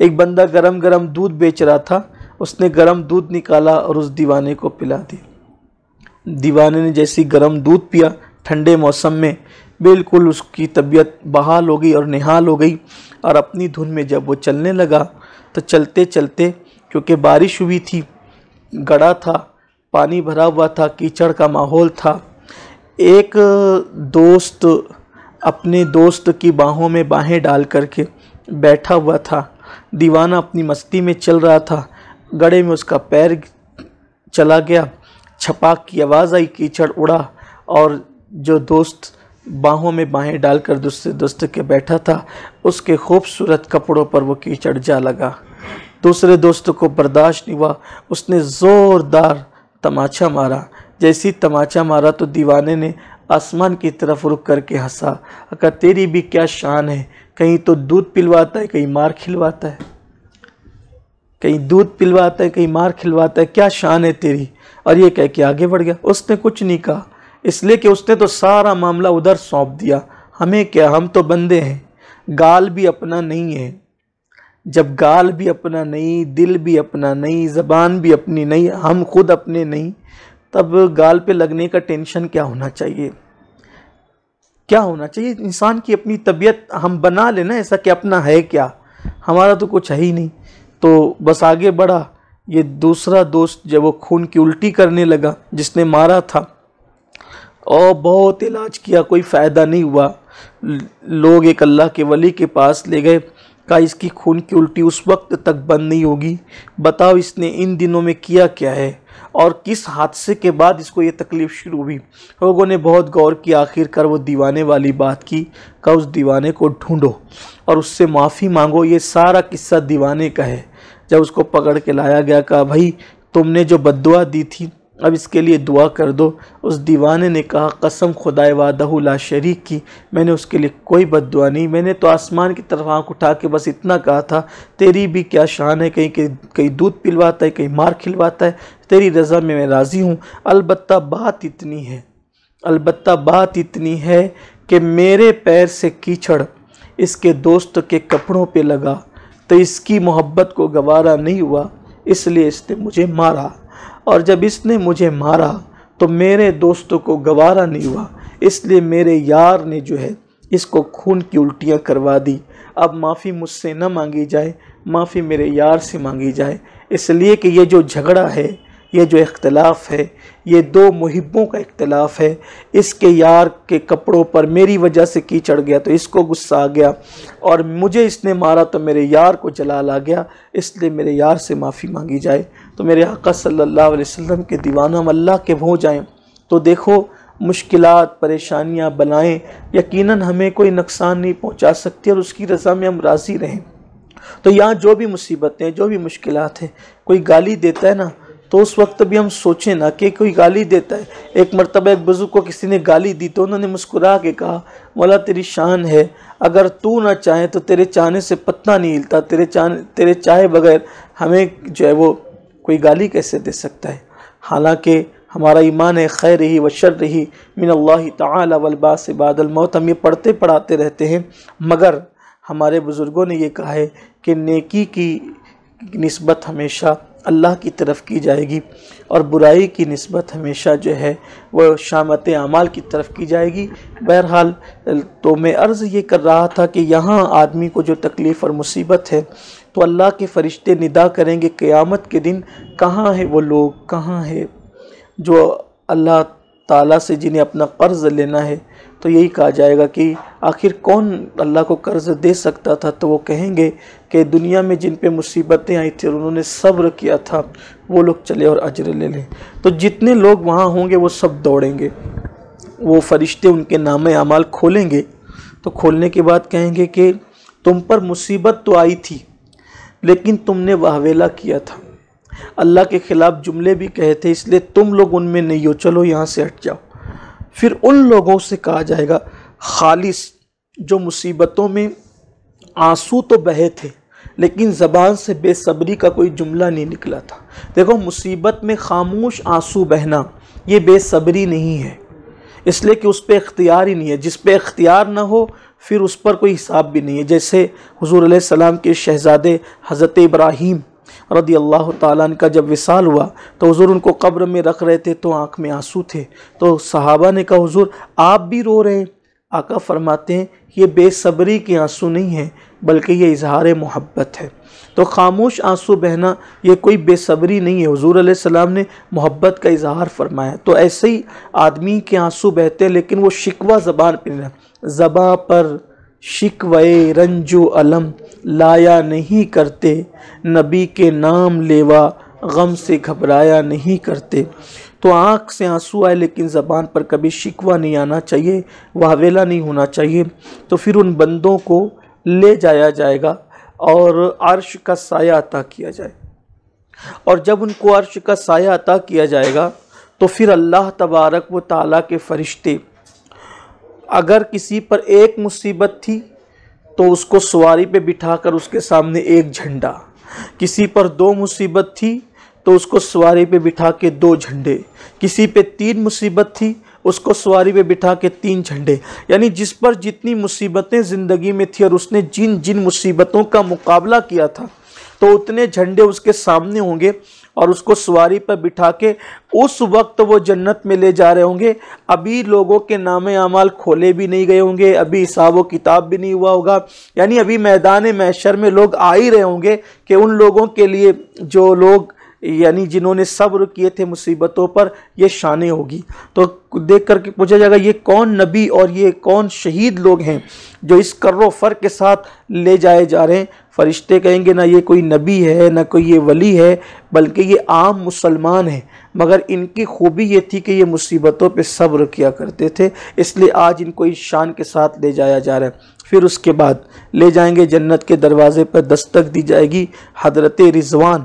ایک بندہ گرم گرم دودھ بیچ رہا تھا، اس نے گرم دودھ نکالا اور اس دیوانے کو پلا دیا۔ دیوانے نے جیسی گرم دودھ پیا ٹھنڈے موسم میں، بالکل اس کی طبیعت بحال ہو گئی اور نحال ہو گئی، اور اپنی دھن میں جب وہ چلنے لگا تو چلتے چلتے، کیونکہ بارش ہوئی تھی، گڑھا تھا، پانی بھرا ہوا تھا، کیچڑ کا ماحول تھا، ایک دوست اپنے دوست کی باہوں میں باہیں ڈال کر کے بیٹھا ہوا تھا، دیوانہ اپنی مستی میں چل رہا تھا، گڑھے میں اس کا پیر چلا گیا، چھپاک کی آواز آئی، کیچڑ اڑا، اور جو دوست باہوں میں باہیں ڈال کر دوسرے دوست کے بیٹھا تھا، اس کے خوبصورت کپڑوں پر وہ کیچڑ جا لگا۔ دوسرے دوست کو برداشت نہیں ہوا، اس نے زوردار تماچا مارا۔ جیسی تماچا مارا تو دیوانے نے آسمان کی طرف رک کر کے ہنسا، کہا تیری بھی کیا شان ہے، کہیں تو دودھ پلواتا ہے، کہیں مار کھلواتا ہے، کہیں دودھ پلواتا ہے، کہیں مار کھلواتا ہے، کیا شان ہے تیری، اور یہ کہہ کے آگے بڑھ گیا۔ اس نے کچھ نہیں کہا، اس لیے کہ اس نے تو سارا معاملہ ادھر سونپ دیا، ہمیں کیا، ہم تو بندے ہیں، گال بھی اپنا نہیں ہے۔ جب گال بھی اپنا نہیں، دل بھی اپنا نہیں، زبان بھی اپنی نہیں، ہم خود اپنے نہیں، تب گال پہ لگنے کا ٹینشن کیا ہونا چاہیے؟ کیا ہونا چاہیے؟ انسان کی اپنی طبیعت ہم بنا لینا ایسا کہ اپنا ہے کیا، ہمارا تو کچھ ہے ہی نہیں۔ تو بس آگے بڑھا، یہ دوسرا دوست جب وہ خون کی الٹی کرنے لگا جس نے مارا تھا، اور بہت علاج کیا، کوئی فائدہ نہیں ہوا، لوگ ایک اللہ کے ولی کے پاس لے گئے، کہا اس کی خون کی الٹی اس وقت تک بند نہیں ہوگی، بتاؤ اس نے ان دنوں میں کیا کیا ہے اور کس حادثے کے بعد اس کو یہ تکلیف شروع ہوئی۔ لوگوں نے بہت غور کیا، آخر کر وہ دیوانے والی بات کی، کہا اس دیوانے کو ڈھونڈو اور اس سے معافی مانگو، یہ سارا قصہ دیوانے کا ہے۔ جب اس کو پکڑ کے لایا گیا، کہا بھائی تم نے جو بد دعا دی تھی اب اس کے لیے دعا کر دو۔ اس دیوانے نے کہا قسم خدائے وحدہ لا شریک کی، میں نے اس کے لیے کوئی بد دعا نہیں، میں نے تو آسمان کی طرف آنکھ اٹھا کے بس اتنا کہا تھا تیری بھی کیا شان ہے، کہیں دودھ پلواتا ہے، کہیں مار کھلواتا ہے، تیری رضا میں راضی ہوں۔ البتہ بات اتنی ہے کہ میرے پیر سے کیچڑ اس کے دوست کے کپڑوں پہ لگا تو اس کی محبت کو گوارا نہیں ہوا، اس لیے اس نے مجھے مارا، اور جب اس نے مجھے مارا تو میرے دوستوں کو گوارا نہیں ہوا، اس لیے میرے یار نے جو ہے اس کو خون کی الٹیاں کروا دی۔ اب معافی مجھ سے نہ مانگی جائے، معافی میرے یار سے مانگی جائے، اس لیے کہ یہ جو جھگڑا ہے، یہ جو اختلاف ہے، یہ دو محبوں کا اختلاف ہے۔ اس کے یار کے کپڑوں پر میری وجہ سے کیچڑ گیا تو اس کو غصہ آ گیا، اور مجھے اس نے مارا تو میرے یار کو جلال آ گیا، اس لیے میرے یار سے معافی مانگی جائے۔ تو میرے آقا صلی اللہ علیہ وسلم کے دیوانہ ہم اللہ کے ہو جائیں تو دیکھو مشکلات، پریشانیاں، بلائیں یقیناً ہمیں کوئی نقصان نہیں پہنچا سکتی، اور اس کی رضا میں ہم راضی رہیں۔ تو یہاں جو بھی مصیبتیں، جو بھی مشکلات ہیں، کوئی گالی دیتا ہے نا تو اس وقت بھی ہم سوچیں نا کہ کوئی گالی دیتا ہے۔ ایک مرتبہ ایک بزرگ کو کسی نے گالی دی تو انہوں نے مسکرا کے کہا مولا تیری شان ہے، اگر تو نہ چاہے تو تیرے چاہنے سے پتہ نہیں ہلتا، تیرے چاہے بغیر ہمیں جو ہے وہ کوئی گالی کیسے دے سکتا ہے۔ حالانکہ ہمارا ایمان ہے خیر ہی و شر ہی من اللہ تعالی والبعث بعد الموت، ہم یہ پڑھتے پڑھاتے رہتے ہیں، مگر ہمارے بزرگوں نے یہ کہا ہے کہ نیکی کی نسبت ہمیشہ اللہ کی طرف کی جائے گی، اور برائی کی نسبت ہمیشہ جو ہے وہ شامت اعمال کی طرف کی جائے گی۔ بہرحال تو میں عرض یہ کر رہا تھا کہ یہاں آدمی کو جو تکلیف اور مصیبت ہے تو اللہ کے فرشتے ندا کریں گے قیامت کے دن، کہاں ہے وہ لوگ، کہاں ہے جو اللہ تعالیٰ سے جنہیں اپنا قرض لینا ہے۔ تو یہی کہا جائے گا کہ آخر کون اللہ کو قرض دے سکتا تھا، تو وہ کہیں گے کہ دنیا میں جن پہ مصیبتیں آئی تھیں اور انہوں نے صبر کیا تھا وہ لوگ چلے اور اجر لے لیں۔ تو جتنے لوگ وہاں ہوں گے وہ سب دوڑیں گے، وہ فرشتے ان کے نامہ اعمال کھولیں گے، تو کھولنے کے بعد کہیں گے کہ تم پر مصیبت تو آئی تھی لیکن تم نے واویلا کیا تھا، اللہ کے خلاف جملے بھی کہے تھے، اس لیے تم لوگ ان میں نہیں ہو، چلو یہاں سے ہٹ جاؤ۔ پھر ان لوگوں سے کہا جائے گا خالص جو مصیبتوں میں آنسو تو بہے تھے لیکن زبان سے بے صبری کا کوئی جملہ نہیں نکلا تھا۔ دیکھو مصیبت میں خاموش آنسو بہنا یہ بے صبری نہیں ہے، اس لیے کہ اس پہ اختیار ہی نہیں ہے۔ جس پہ اختیار نہ ہو پھر اس پر کوئی حساب بھی نہیں ہے۔ جیسے حضور علیہ السلام کے شہزادے حضرت ابراہیم رضی اللہ تعالیٰ عنہ کا جب وصال ہوا تو حضور ان کو قبر میں رکھ رہے تھے تو آنکھ میں آنسو تھے، تو صحابہ نے کہا حضور آپ بھی رو رہے ہیں؟ آقا فرماتے ہیں یہ بے صبری کے آنسو نہیں ہیں بلکہ یہ اظہار محبت ہے۔ تو خاموش آنسو بہنا یہ کوئی بے صبری نہیں ہے، حضور علیہ السلام نے محبت کا اظہار فرمایا۔ تو ایسے ہی آدمی کے آنسو بہتے ہیں لیکن وہ شکوہ زبان پہ نہیں، زباں پر شکوے رنج و علم لایا نہیں کرتے، نبی کے نام لیوا غم سے گھبرایا نہیں کرتے۔ تو آنکھ سے آنسو آئے لیکن زبان پر کبھی شکوہ نہیں آنا چاہیے، واویلا نہیں ہونا چاہیے۔ تو پھر ان بندوں کو لے جایا جائے گا اور عرش کا سایہ عطا کیا جائے، اور جب ان کو عرش کا سایہ عطا کیا جائے گا تو پھر اللہ تبارک و تعالیٰ کے فرشتے، اگر کسی پر ایک مصیبت تھی تو اس کو سواری پہ بٹھا کر اس کے سامنے ایک جھنڈا، کسی پر 2 مصیبت تھی تو اس کو سواری پہ بٹھا کے 2 جھنڈے، کسی پہ 3 مصیبت تھی اس کو سواری پہ بٹھا کے 3 جھنڈے، یعنی جس پر جتنی مصیبتیں زندگی میں تھی اور اس نے جن مصیبتوں کا مقابلہ کیا تھا تو اتنے جھنڈے اس کے سامنے ہوں گے، اور اس کو سواری پر بٹھا کے اس وقت وہ جنت میں لے جا رہے ہوں گے۔ ابھی لوگوں کے نام اعمال کھولے بھی نہیں گئے ہوں گے، ابھی حساب و کتاب بھی نہیں ہوا ہوگا، یعنی ابھی میدان محشر میں لوگ آ ہی رہے ہوں گے کہ ان لوگوں کے لیے جو لوگ یعنی جنہوں نے صبر کیے تھے مصیبتوں پر یہ شانیں ہوگی۔ تو دیکھ کر کے پوچھا جائے گا یہ کون نبی اور یہ کون شہید لوگ ہیں جو اس کر و فر کے ساتھ لے جائے جا رہے ہیں؟ فرشتے کہیں گے نہ یہ کوئی نبی ہے نہ کوئی یہ ولی ہے بلکہ یہ عام مسلمان ہیں، مگر ان کی خوبی یہ تھی کہ یہ مصیبتوں پہ صبر کیا کرتے تھے، اس لیے آج ان کو اس شان کے ساتھ لے جایا جا رہا ہے۔ پھر اس کے بعد لے جائیں گے، جنت کے دروازے پر دستک دی جائے گی، حضرت رضوان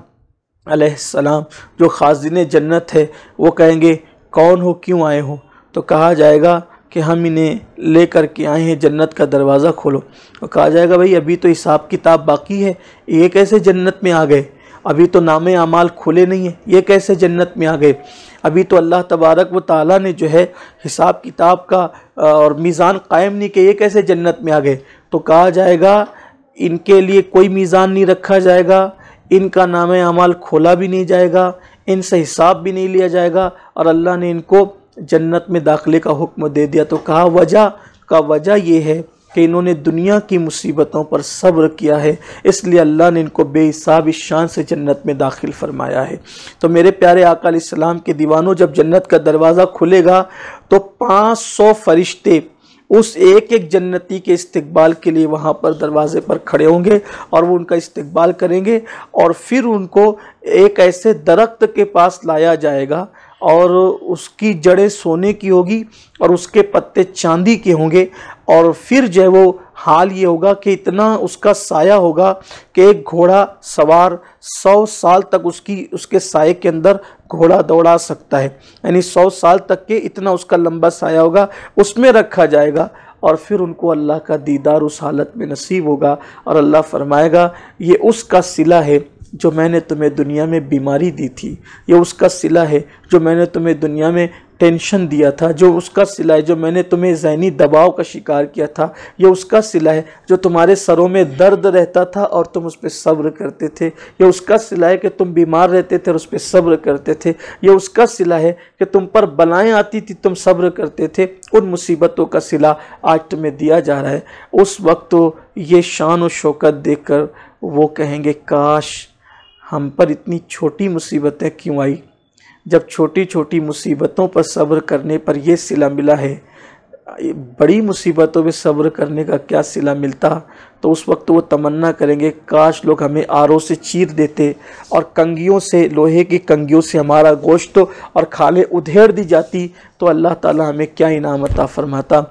علیہ السلام جو خازن جنت ہے وہ کہیں گے کون ہو، کیوں آئے ہو؟ تو کہا جائے گا کہ ہم انہیں لے کر کے آئے ہیں، جنت کا دروازہ کھولو۔ تو کہا جائے گا بھائی ابھی تو حساب کتاب باقی ہے، یہ کیسے جنت میں آ گئے؟ ابھی تو نام اعمال کھولے نہیں ہیں، یہ کیسے جنت میں آ گئے؟ ابھی تو اللہ تبارک و تعالیٰ نے جو ہے حساب کتاب کا اور میزان قائم نہیں کیا، یہ کیسے جنت میں آ گئے؟ تو کہا جائے گا ان کے لیے کوئی میزان نہیں رکھا جائے گا، ان کا نام اعمال کھولا بھی نہیں جائے گا، ان سے حساب بھی نہیں لیا جائے گا، اور اللہ نے ان کو جنت میں داخلے کا حکم دے دیا۔ تو کہا وجہ یہ ہے کہ انہوں نے دنیا کی مصیبتوں پر صبر کیا ہے، اس لیے اللہ نے ان کو بے حساب اس شان سے جنت میں داخل فرمایا ہے۔ تو میرے پیارے آقا علیہ السلام کے دیوانوں، جب جنت کا دروازہ کھلے گا تو 500 فرشتے اس ایک جنتی کے استقبال کے لیے وہاں پر دروازے پر کھڑے ہوں گے اور وہ ان کا استقبال کریں گے، اور پھر ان کو ایک ایسے درخت کے پاس لایا جائے گا اور اس کی جڑیں سونے کی ہوگی اور اس کے پتے چاندی کے ہوں گے، اور پھر جو ہے وہ حال یہ ہوگا کہ اتنا اس کا سایہ ہوگا کہ ایک گھوڑا سوار 100 سال تک اس کے سائے کے اندر گھوڑا دوڑا سکتا ہے، یعنی 100 سال تک کے اتنا اس کا لمبا سایہ ہوگا، اس میں رکھا جائے گا، اور پھر ان کو اللہ کا دیدار اس حالت میں نصیب ہوگا، اور اللہ فرمائے گا یہ اس کا صلہ ہے جو میں نے تمہیں دنیا میں بیماری دی تھی، یہ اس کا صلہ ہے جو میں نے تمہیں دنیا میں ٹینشن دیا تھا، جو اس کا صلہ ہے جو میں نے تمہیں ذہنی دباؤ کا شکار کیا تھا، یہ اس کا صلہ ہے جو تمہارے سروں میں درد رہتا تھا اور تم اس پہ صبر کرتے تھے، یہ اس کا صلہ ہے کہ تم بیمار رہتے تھے اور اس پہ صبر کرتے تھے، یہ اس کا صلہ ہے کہ تم پر بلائیں آتی تھی تم صبر کرتے تھے، ان مصیبتوں کا صلہ آج تمہیں دیا جا رہا ہے۔ اس وقت تو یہ شان و شوکت دیکھ کر وہ کہیں گے کاش ہم پر اتنی چھوٹی مصیبتیں کیوں آئی، جب چھوٹی چھوٹی مصیبتوں پر صبر کرنے پر یہ صلہ ملا ہے، بڑی مصیبتوں پہ صبر کرنے کا کیا صلہ ملتا؟ تو اس وقت وہ تمنا کریں گے کاش لوگ ہمیں آروں سے چیر دیتے اور کنگھیوں سے، لوہے کی کنگھیوں سے ہمارا گوشت اور کھالیں ادھیڑ دی جاتی تو اللہ تعالی ہمیں کیا انعام عطا فرماتا۔